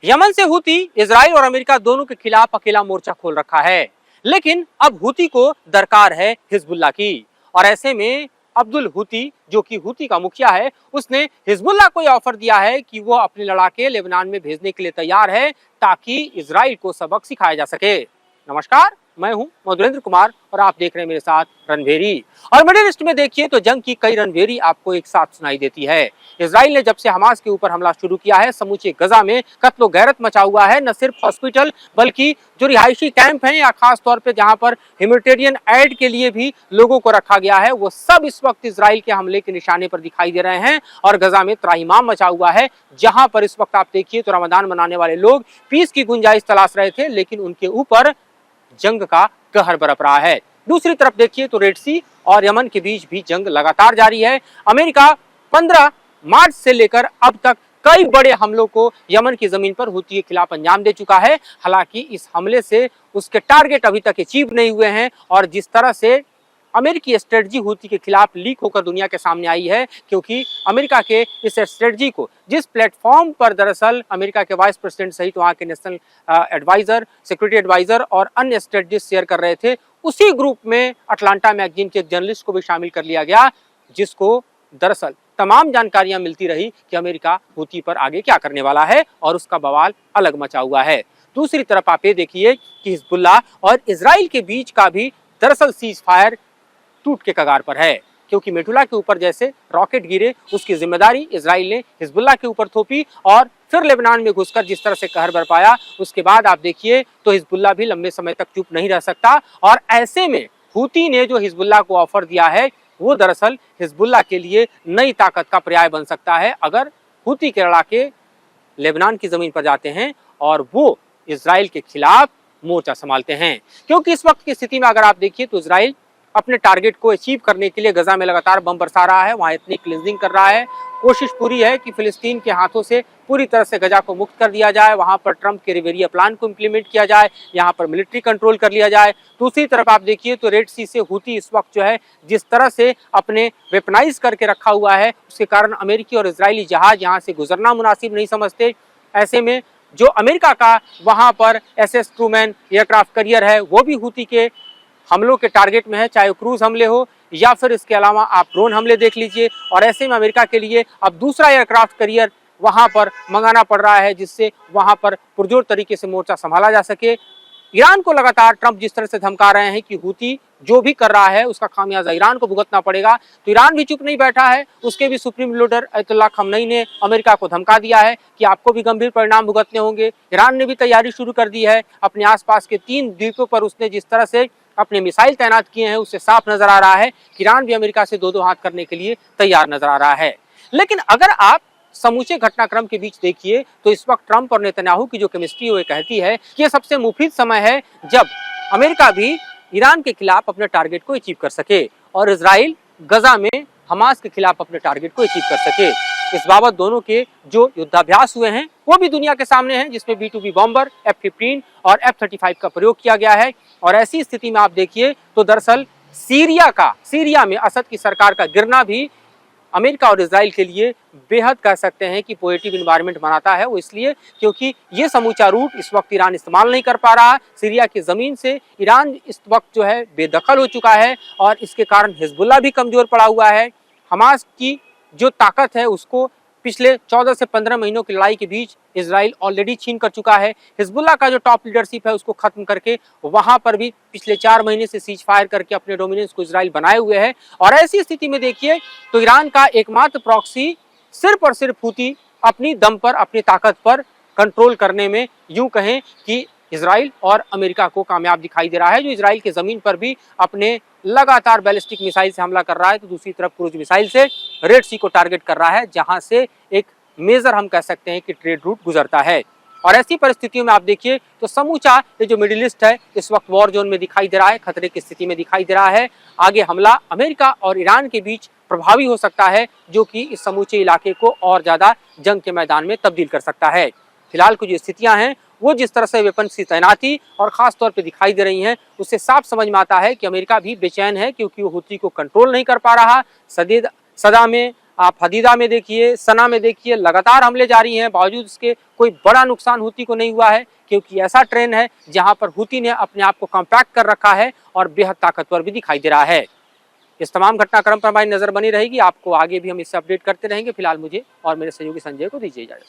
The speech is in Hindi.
यमन से हूती इजराइल और अमेरिका दोनों के खिलाफ अकेला मोर्चा खोल रखा है, लेकिन अब हूती को दरकार है हिजबुल्लाह की। और ऐसे में अब्दुल हूती, जो कि हूती का मुखिया है, उसने हिजबुल्लाह को यह ऑफर दिया है कि वो अपने लड़ाके लेबनान में भेजने के लिए तैयार है ताकि इजराइल को सबक सिखाया जा सके। नमस्कार, मैं हूं मधुरेंद्र कुमार और आप देख रहे हैं मेरे साथ रणभेरी। और मिडिल ईस्ट में देखिए तो जंग की कई रणभेरी आपको एक साथ सुनाई देती है। इजराइल ने जब से हमास के ऊपर हमला शुरू किया है, समूचे गजा में कत्लो गैरत मचा हुआ है। न सिर्फ हॉस्पिटल बल्कि जो रिहायशी कैंप हैं या खास तौर पे जहां पर ह्यूमैनिटेरियन एड के लिए भी लोगों को रखा गया है, वो सब इस वक्त इजराइल के हमले के निशाने पर दिखाई दे रहे हैं। और गजा में त्राहिमाम मचा हुआ है, जहां पर इस वक्त आप देखिए तो रमजान मनाने वाले लोग पीस की गुंजाइश तलाश रहे थे, लेकिन उनके ऊपर जंग का कहर बरप रहा है। दूसरी तरफ देखिए तो रेड सी और यमन के बीच भी जंग लगातार जारी है। अमेरिका 15 मार्च से लेकर अब तक कई बड़े हमलों को यमन की जमीन पर हूती के खिलाफ अंजाम दे चुका है। हालांकि इस हमले से उसके टारगेट अभी तक अचीव नहीं हुए हैं। और जिस तरह से अमेरिकी स्ट्रेटजी हूती के खिलाफ लीक होकर दुनिया के सामने आई है, क्योंकि अमेरिका के इस स्ट्रेटजी को जिस प्लेटफॉर्म पर दरअसल अमेरिका के वाइस प्रेसिडेंट सहित वहां के नेशनल एडवाइजर, सिक्योरिटी एडवाइजर और अन्य स्ट्रेटजिस्ट शेयर कर रहे थे, उसी ग्रुप में अटलांटा मैगजीन के एक जर्नलिस्ट को भी शामिल कर लिया गया, जिसको दरअसल तमाम जानकारियां मिलती रही कि अमेरिका हूती पर आगे क्या करने वाला है और उसका बवाल अलग मचा हुआ है। दूसरी तरफ आप ये देखिए कि हिजबुल्लाह और इजराइल के बीच का भी दरअसल सीज फायर टूट के कगार पर है, क्योंकि मेटुला के ऊपर जैसे रॉकेट गिरे उसकी जिम्मेदारी इजराइल ने हिजबुल्लाह के ऊपर थोपी और फिर लेबनान में घुसकर जिस तरह से कहर बरपाया, उसके बाद आप देखिए तो हिजबुल्लाह भी लंबे समय तक चुप नहीं रह सकता। और ऐसे में हूती ने जो हिजबुल्लाह को ऑफर दिया है, वो दरअसल हिजबुल्लाह के लिए नई ताकत का पर्याय बन सकता है अगर हूती के लड़ाके लेबनान की जमीन पर जाते हैं और वो इजराइल के खिलाफ मोर्चा संभालते हैं। क्योंकि इस वक्त की स्थिति में अगर आप देखिए तो इजराइल अपने टारगेट को अचीव करने के लिए गजा में लगातार बम बरसा रहा है, वहां इतनी क्लींजिंग कर रहा है। कोशिश पूरी है कि फिलिस्तीन के हाथों से पूरी तरह से गजा को मुक्त कर दिया जाए, वहां पर ट्रंप के रिवेरिया प्लान को इंप्लीमेंट किया जाए, यहां पर मिलिट्री कंट्रोल कर लिया जाए। दूसरी तरफ आप देखिए तो रेड सी से हूती इस वक्त जो है जिस तरह से अपने वेपनाइज करके रखा हुआ है, उसके कारण अमेरिकी और इजरायली जहाज यहाँ से गुजरना मुनासिब नहीं समझते। ऐसे में जो अमेरिका का वहां पर SS ट्रूमैन एयरक्राफ्ट करियर है, वो भी हूती के हमलों के टारगेट में है, चाहे क्रूज हमले हो या फिर इसके अलावा आप ड्रोन हमले देख लीजिए। और ऐसे में अमेरिका के लिए अब दूसरा एयरक्राफ्ट करियर वहां पर मंगाना पड़ रहा है, जिससे वहां पर पुरजोर तरीके से मोर्चा संभाला जा सके। ईरान को लगातार ट्रंप जिस तरह से धमका रहे हैं कि हूती जो भी कर रहा है उसका खामियाजा ईरान को भुगतना पड़ेगा, तो ईरान भी चुप नहीं बैठा है। उसके भी सुप्रीम लीडर अयतुल्लाह खमनई ने अमेरिका को धमका दिया है कि आपको भी गंभीर परिणाम भुगतने होंगे। ईरान ने भी तैयारी शुरू कर दी है, अपने आसपास के 3 द्वीपों पर उसने जिस तरह से अपने मिसाइल तैनात किए हैं, उससे साफ नजर आ रहा है कि ईरान भी अमेरिका से 2-2 हाथ करने के लिए तैयार नजर आ रहा है। लेकिन अगर आप समूचे घटनाक्रम के बीच देखिए तो इस वक्त ट्रंप और नेतन्याहू की जो केमिस्ट्री वो कहती है कि ये सबसे मुफीद समय है जब अमेरिका भी ईरान के खिलाफ अपने टारगेट को अचीव कर सके और इजराइल गजा में हमास के खिलाफ अपने टारगेट को अचीव कर सके। इस बाबत दोनों के जो युद्धाभ्यास हुए हैं वो भी दुनिया के सामने हैं, जिसमें B2B बॉम्बर F-15 और F-35 का प्रयोग किया गया है। और ऐसी स्थिति में आप देखिए तो दरअसल सीरिया में असद की सरकार का गिरना भी अमेरिका और इजराइल के लिए बेहद कह सकते हैं कि पॉजिटिव इन्वायरमेंट बनाता है। वो इसलिए क्योंकि ये समूचा रूट इस वक्त ईरान इस्तेमाल नहीं कर पा रहा। सीरिया की जमीन से ईरान इस वक्त जो है बेदखल हो चुका है और इसके कारण हिजबुल्लाह भी कमजोर पड़ा हुआ है। हमास की जो ताकत है उसको पिछले 14 से 15 महीनों की लड़ाई के बीच इजराइल ऑलरेडी छीन कर चुका है। हिजबुल्लाह का जो टॉप लीडरशिप है उसको खत्म करके वहां पर भी पिछले 4 महीने से सीज फायर करके अपने डोमिनेंस को इजराइल बनाए हुए है। और ऐसी स्थिति में देखिए तो ईरान का एकमात्र प्रॉक्सी सिर्फ और सिर्फ हूती अपनी दम पर, अपनी ताकत पर कंट्रोल करने में यूं कहें कि इजराइल और अमेरिका को कामयाब दिखाई दे रहा है, जो इजराइल के जमीन पर भी अपने लगातार बैलिस्टिक मिसाइल से हमला कर रहा है, तो दूसरी तरफ क्रूज मिसाइल से रेड सी को टारगेट कर रहा है, जहां से एक मेजर हम कह सकते हैं कि ट्रेड रूट गुजरता है। और ऐसी परिस्थितियों में आप देखिए तो समूचा ये जो मिडिल ईस्ट है इस वक्त वॉर जोन में दिखाई दे रहा है, खतरे की स्थिति में दिखाई दे रहा है। आगे हमला अमेरिका और ईरान के बीच प्रभावी हो सकता है, जो कि इस समूचे इलाके को और ज्यादा जंग के मैदान में तब्दील कर सकता है। फिलहाल की जो स्थितियां हैं वो जिस तरह से वेपन्स की तैनाती और खास तौर पे दिखाई दे रही हैं, उससे साफ समझ में आता है कि अमेरिका भी बेचैन है, क्योंकि वो हूती को कंट्रोल नहीं कर पा रहा। सदा में आप हदीदा में देखिए, सना में देखिए, लगातार हमले जारी हैं, बावजूद इसके कोई बड़ा नुकसान हूती को नहीं हुआ है, क्योंकि ऐसा ट्रेन है जहां पर हूती ने अपने आप को कॉम्पैक्ट कर रखा है और बेहद ताकतवर भी दिखाई दे रहा है। इस तमाम घटनाक्रम पर हमारी नजर बनी रहेगी, आपको आगे भी हम इससे अपडेट करते रहेंगे। फिलहाल मुझे और मेरे सहयोगी संजय को दीजिए इजाजत।